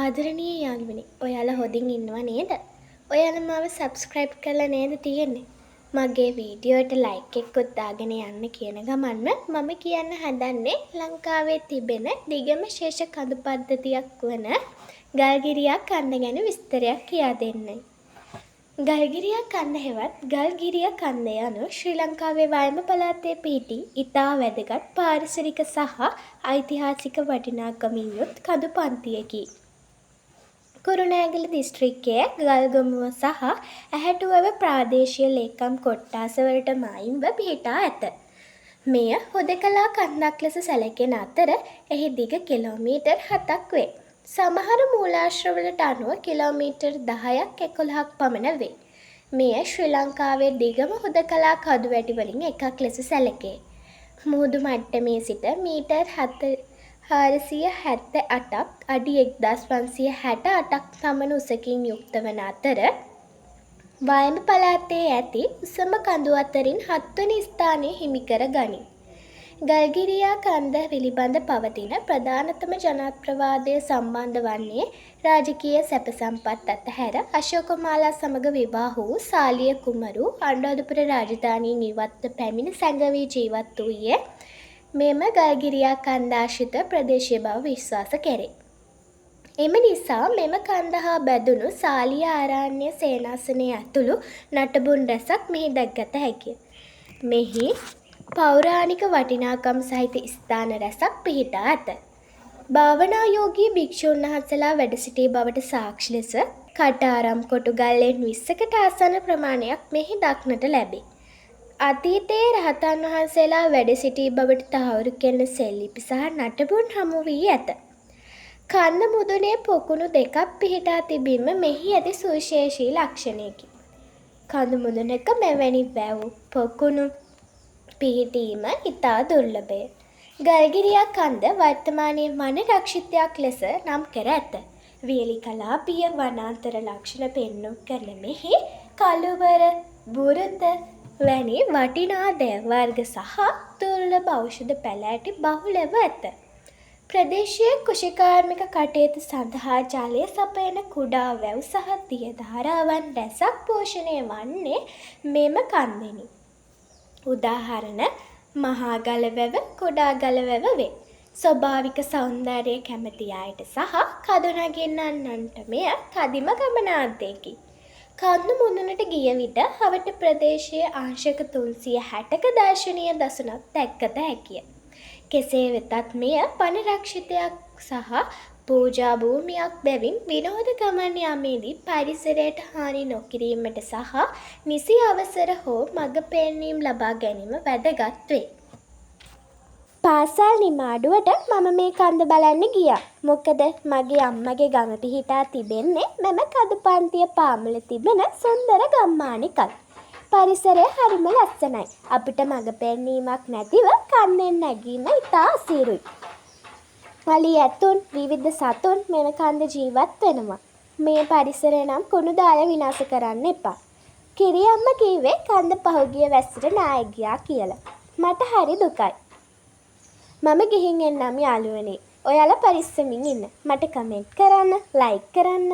ආදරණීය යාළුවනේ, ඔයාලා හොඳින් ඉන්නව නේද? ඔයාලා මාව සබ්ස්ක්‍රයිබ් කරලා නේද තියෙන්නේ? මගේ වීඩියෝට ලයික් එකකුත් දාගෙන යන්න කියන ගමන්ම මම කියන්න හදන්නේ ලංකාවේ තිබෙන දිගම ශේෂ කඳු පද්ධතියක් වන ගල්ගිරියක් කන්ද ගැන විස්තරයක් කියා දෙන්නයි. ගල්ගිරියක් කන්ද හෙවත් ගල්ගිරිය කන්ද යනු ශ්‍රී ලංකාවේ වයඹ පළාතේ පිහිටි ඉතා වැදගත් පාරිසරික සහ ඓතිහාසික වටිනාකමින් යුත් කඳු පන්තියකි. කුරුණෑගල දිස්ත්‍රික්කයේ ගල්ගමුව සහ ඇහැටුවව ප්‍රාදේශීය ලේකම් කොට්ඨාසවලට මයින්ව පිහිටා ඇත. මෙය හුදෙකලා කන්දක් ලෙස සැලකෙන අතර එහි දිග කිලෝමීටර් 7ක් වේ. සමහර මූලාශ්‍රවලට අනුව කිලෝමීටර් 10ක් 11ක් පමණ වේ. මෙය ශ්‍රී ලංකාවේ දිගම හුදෙකලා කඳුවැටි වලින් එකක් ලෙස සැලකේ. මුහුදු මට්ටමේ සිට මීටර් 478ක් අඩි 1568ක් පමණ උසකින් යුක්ත වන අතර වයඹ පළාතේ ඇති උසම කඳු අතරින් 7 වෙනි ස්ථානය හිමි කර ගනී. ගල්ගිරියා කන්ද පිළිබඳ පවතින ප්‍රධානතම ජනප්‍රවාදය සම්බන්ධ වන්නේ රාජකීය සැප සම්පත් අතහැර අශෝකමාලා සමග විවාහ වූ සාලිය කුමරු අනුරාධපුර රාජධානියෙන් ඉවත්ව පැමිණ සැඟවී ජීවත් වූයේ මෙම ගල්ගිරියා කන්ද ආශ්‍රිත ප්‍රදේශය බව විශ්වාස කෙරේ. එම නිසා මෙම කන්ද හා බැඳුණු සාලිය ආරණ්‍ය සේනාසනය ඇතුළු නටබුන් රැසක් මෙහි දැක්ගත හැකිය. මෙහි පෞරාණික වටිනාකම් සහිත ස්ථාන රැසක් පිහිටා ඇත. භාවනායෝගී භික්ෂුන් වහන්සේලා වැඩ සිටි බවට සාක්ෂි ලෙස කටාරම් කොටුගල්ලෙන් 20කට ආසන්න ප්‍රමාණයක් මෙහි දක්නට ලැබේ. අතීතයේ රහතන් වහන්සේලා වැඩ සිටි බවට තහවුරු කෙරෙන සෙල්ලිපි සහ නටබුන් හමු වී ඇත. කන්ද මුදුනේ පොකුණු දෙකක් පිහිටා තිබීම මෙහි ඇති සුවිශේෂී ලක්ෂණයකි. කඳු මුදුනක මෙවැනි වැව් පොකුණු පිහිටීම ඉතා දුර්ලභය. ගල්ගිරියා කන්ද වර්තමානයේ වන රක්ෂිතයක් ලෙස නම් කර ඇත. වියලි කලාපීය වනාන්තර ලක්ෂණ පෙන්නුම් කරන මෙහි කළුවර, බුරුත වැනි වටිනා දේව වර්ග සහ දුර්ලභ ඖෂධ පැළෑටි බහුලව ඇත. ප්‍රදේශයේ කෘෂිකාර්මික කටයුතු සඳහා ජලය සපයන කුඩා වැව් සහ දිය ධාරාවන් රැසක් පෝෂණය වන්නේ මෙම කන්දෙනි. උදාහරණ මහා ගල වැව, කුඩා ගල වැව වේ. ස්වභාවික සෞන්දර්යය කැමති අයට සහ කඳු නගින්නන්ට මෙය කදිම ගමනාන්තයකි. කන්ද මුදුනට ගිය විට හවට ප්‍රදේශයේ අංශක 360ක දර්ශනීය දසුනක් දැක්කත හැකිය. කෙසේ වෙතත් මෙය වන රක්ෂිතයක් සහ පූජා භූමියක් බැවින් විනෝද ගමන් යාමේදී පරිසරයට හානි නොකිරීමට සහ නිසි අවසර හෝ මඟ පෙන්වීම් ලබා ගැනීම වැදගත් වේ. පාසල් නිමාඩුවට මම මේ කන්ද බලන්න ගියා. මොකද මගේ අම්මගේ ගම පිහිටා තිබෙන්නේ මෙම කඳු පන්තිය පාමුල තිබෙන සුන්දර ගම්මානිකක්. පරිසරය හරිම ලස්සනයි. අපිට මඟ පෙන්වීමක් නැතිව කන්දෙන් නැගීම ඉතා අසීරුයි. වලි ඇතුන් විවිධ සතුන් මෙම කන්ද ජීවත් වෙනවා. මේ පරිසරය නම් කුණු දාලා විනාශ කරන්න එපා. කිරියම්ම කිව්වේ කන්ද පහුගිය වැස්සට නාය ගියා කියලා. මට හරි දුකයි. මම ගිහින් එන්නම් යාළුවනේ. ඔයාලා පරිස්සමින් ඉන්න. මට කමෙන්ට් කරන්න, ලයික් කරන්න.